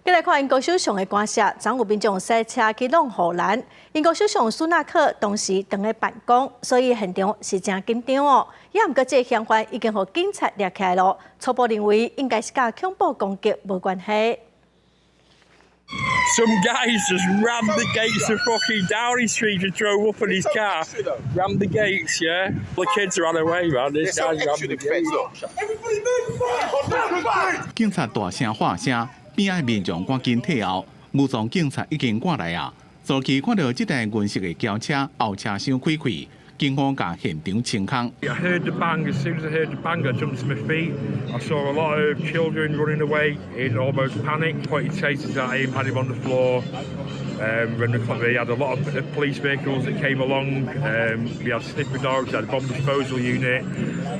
再来看英国首相的官舍，昨有民众塞车去弄护栏。英国首相苏纳克当时当咧办公，所以现场是真紧张哦。也毋过这嫌犯已经被警察抓起来了，初步认为应该是甲恐怖攻击无关系。 Some guys just rammed the gates of fucking Downing Street and drove up in his car. Rammed the gates, yeah. The kids are on their way, man. This guy's rammed the gates. Everybody move! 警察大声喊声，边仔民众赶紧退后，武装警察已经赶来啊！早期看到这台银色的轿车后车厢开开，警方甲现场清空。 I heard the bang. As soon as I heard the bang, I jumped to my feet. I saw a lot of children running away in almost panic. Pointed tasers at him, had him on the floor. We had a lot of police vehicles that came along. We had sniffer dogs, had a bomb disposal unit,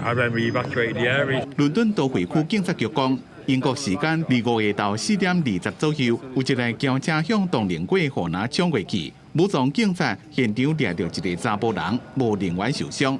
and then we evacuated the area. 伦敦都会区警察局讲，英国时间25日到4点20左右，有一台轿车向东陵街河南冲过去。 武装警察现场抓到一个查甫人，无人员受伤。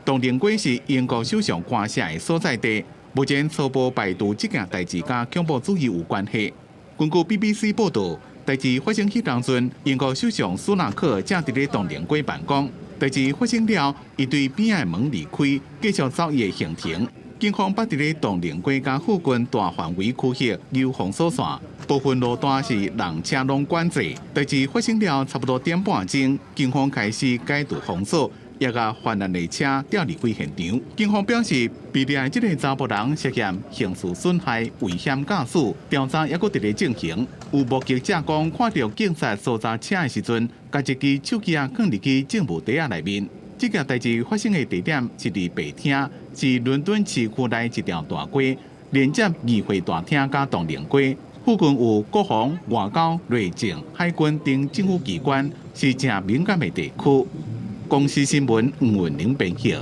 东陵街是英国首相官舍的所在地，目前初步排除这件代志甲恐怖主义有关系。根据 BBC 报道，代志发生迄当阵，英国首相苏纳克正伫咧东陵街办公。代志发生了，伊对边仔门离开，继续走伊的行程。 警方把伫咧东陵街甲附近大范围区域有封锁线，部分路段是人车拢管制。代志发生了差不多点半钟，警方开始解除封锁，也甲犯案的车调离开现场。警方表示，被抓的这个查甫人涉嫌刑事损害、危险驾驶，调查还佫伫咧进行。有目击者讲，看到警察搜查车的时阵，甲一支手机放入去证物袋内面。 这件代志发生的地点是伫白厅，是伦敦市区内一条大街，连接议会大厅甲东陵街。附近有国防、外交、内政、海军等政府机关，是正敏感的地区。公司新闻黄文玲编写。